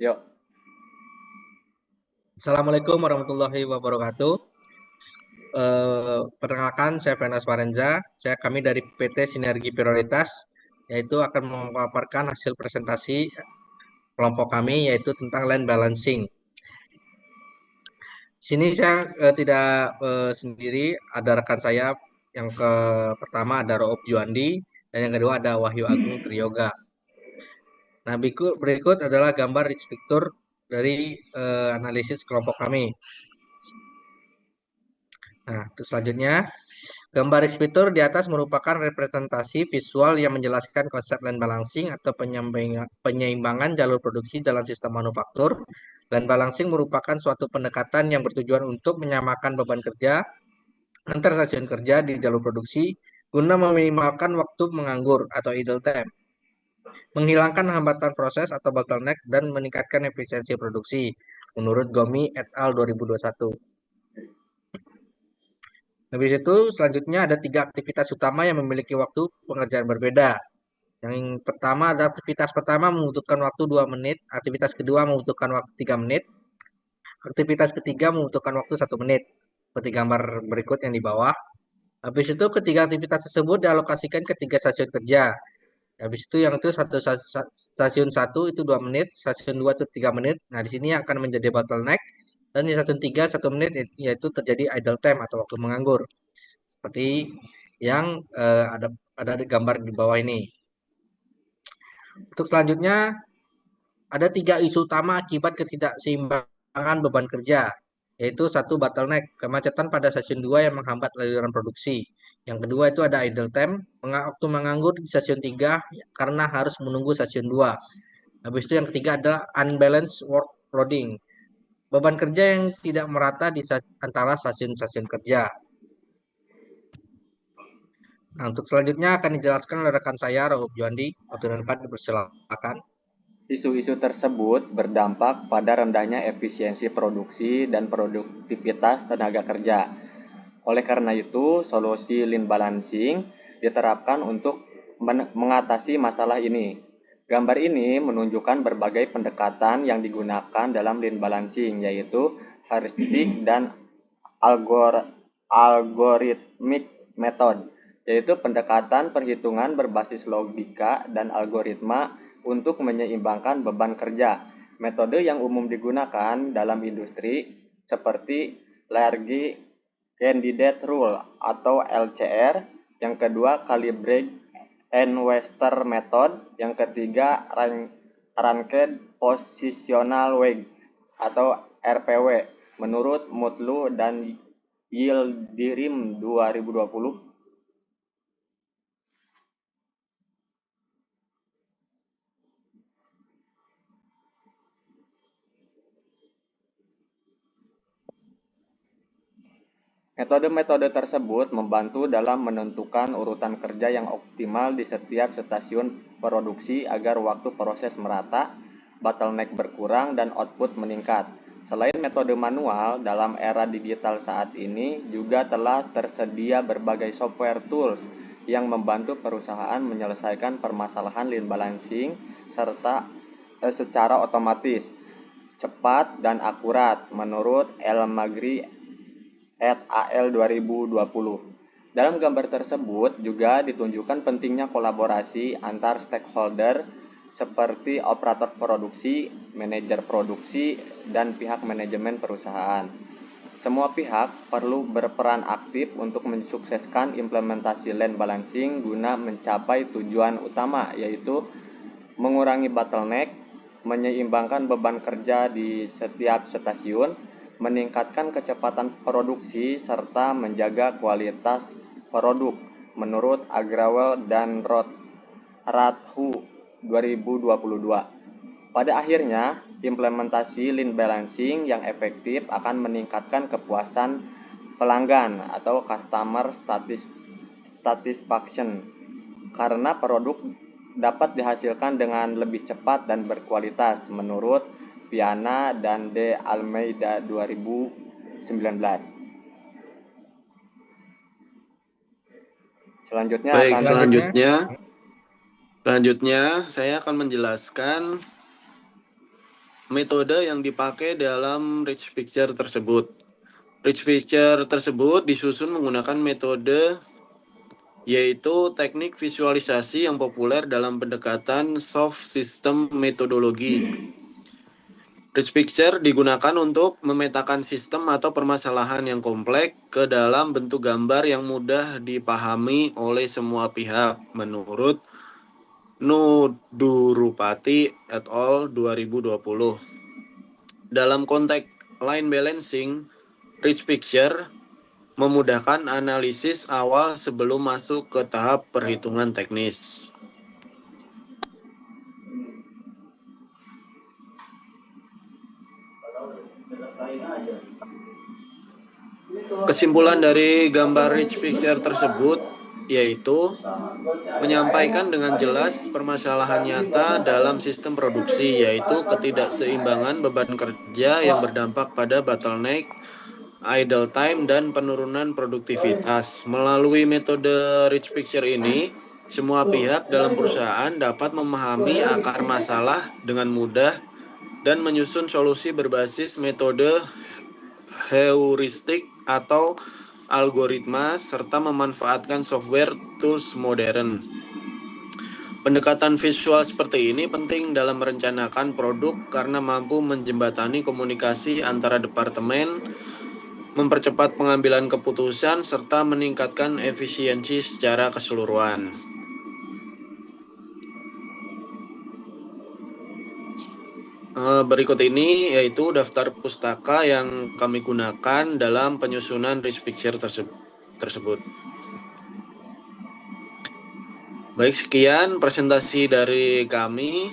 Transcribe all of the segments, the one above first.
Yuk. Assalamualaikum warahmatullahi wabarakatuh. Perkenalkan, saya Fenas Marenza. Kami dari PT Sinergi Prioritas, yaitu akan memaparkan hasil presentasi kelompok kami, yaitu tentang land balancing. Sini saya tidak sendiri, ada rekan saya. Yang pertama ada Roop Juandi, dan yang kedua ada Wahyu Agung Triyoga. Nah, berikut adalah gambar struktur dari analisis kelompok kami. Nah, terus selanjutnya, gambar fitur di atas merupakan representasi visual yang menjelaskan konsep land balancing atau penyeimbangan jalur produksi dalam sistem manufaktur. Land balancing merupakan suatu pendekatan yang bertujuan untuk menyamakan beban kerja antar stasiun kerja di jalur produksi guna meminimalkan waktu menganggur atau idle time, menghilangkan hambatan proses atau bottleneck, dan meningkatkan efisiensi produksi menurut Gomi et al. 2021. Habis itu selanjutnya ada tiga aktivitas utama yang memiliki waktu pengerjaan berbeda. Yang pertama ada aktivitas pertama membutuhkan waktu 2 menit, aktivitas kedua membutuhkan waktu 3 menit, aktivitas ketiga membutuhkan waktu 1 menit. Seperti gambar berikut yang di bawah. Habis itu ketiga aktivitas tersebut dialokasikan ke tiga stasiun kerja. Habis itu yang itu stasiun satu itu 2 menit, stasiun 2 itu 3 menit. Nah, di sini akan menjadi bottleneck, dan di stasiun 3 1 menit, yaitu terjadi idle time atau waktu menganggur. Seperti yang ada di gambar di bawah ini. Untuk selanjutnya, ada tiga isu utama akibat ketidakseimbangan beban kerja, yaitu satu bottleneck, kemacetan pada stasiun 2 yang menghambat aliran produksi. Yang kedua itu ada idle time, waktu menganggur di stasiun 3 karena harus menunggu stasiun 2. Habis itu yang ketiga adalah unbalanced workloading, beban kerja yang tidak merata di antara stasiun-stasiun kerja. Nah, untuk selanjutnya akan dijelaskan oleh rekan saya, Rahub Juandi. Waktu dan tempat dipersilakan. Isu-isu tersebut berdampak pada rendahnya efisiensi produksi dan produktivitas tenaga kerja. Oleh karena itu, solusi lean balancing diterapkan untuk mengatasi masalah ini. Gambar ini menunjukkan berbagai pendekatan yang digunakan dalam lean balancing, yaitu heuristik dan algoritmik method, yaitu pendekatan perhitungan berbasis logika dan algoritma untuk menyeimbangkan beban kerja. Metode yang umum digunakan dalam industri seperti Large Candidate Rule atau LCR, yang kedua Calibrate and Wester Method, yang ketiga Ranked Positional Weight atau RPW menurut Mutlu dan Yildirim 2020. Metode-metode tersebut membantu dalam menentukan urutan kerja yang optimal di setiap stasiun produksi agar waktu proses merata, bottleneck berkurang, dan output meningkat. Selain metode manual, dalam era digital saat ini juga telah tersedia berbagai software tools yang membantu perusahaan menyelesaikan permasalahan lean balancing secara otomatis, cepat, dan akurat menurut El Magri et al. 2020. Dalam gambar tersebut juga ditunjukkan pentingnya kolaborasi antar stakeholder seperti operator produksi, manajer produksi, dan pihak manajemen perusahaan. Semua pihak perlu berperan aktif untuk mensukseskan implementasi land balancing guna mencapai tujuan utama, yaitu mengurangi bottleneck, menyeimbangkan beban kerja di setiap stasiun, meningkatkan kecepatan produksi, serta menjaga kualitas produk menurut Agrawal dan Radhu 2022. Pada akhirnya, implementasi lean balancing yang efektif akan meningkatkan kepuasan pelanggan atau customer satisfaction karena produk dapat dihasilkan dengan lebih cepat dan berkualitas menurut Viana dan De Almeida 2019. Selanjutnya Baik, akan selanjutnya saya akan menjelaskan metode yang dipakai dalam rich picture tersebut. Rich picture tersebut disusun menggunakan metode yaitu teknik visualisasi yang populer dalam pendekatan soft system metodologi. Rich picture digunakan untuk memetakan sistem atau permasalahan yang kompleks ke dalam bentuk gambar yang mudah dipahami oleh semua pihak menurut Nudurupati et al. 2020. Dalam konteks line balancing, rich picture memudahkan analisis awal sebelum masuk ke tahap perhitungan teknis. Kesimpulan dari gambar rich picture tersebut yaitu menyampaikan dengan jelas permasalahan nyata dalam sistem produksi, yaitu ketidakseimbangan beban kerja yang berdampak pada bottleneck, idle time, dan penurunan produktivitas. Melalui metode rich picture ini, semua pihak dalam perusahaan dapat memahami akar masalah dengan mudah dan menyusun solusi berbasis metode heuristik atau algoritma serta memanfaatkan software tools modern. Pendekatan visual seperti ini penting dalam merencanakan produk karena mampu menjembatani komunikasi antara departemen, mempercepat pengambilan keputusan, serta meningkatkan efisiensi secara keseluruhan. Berikut ini yaitu daftar pustaka yang kami gunakan dalam penyusunan rich picture tersebut. Baik, sekian presentasi dari kami.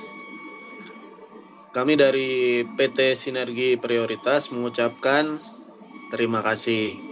Kami dari PT Sinergi Prioritas mengucapkan terima kasih.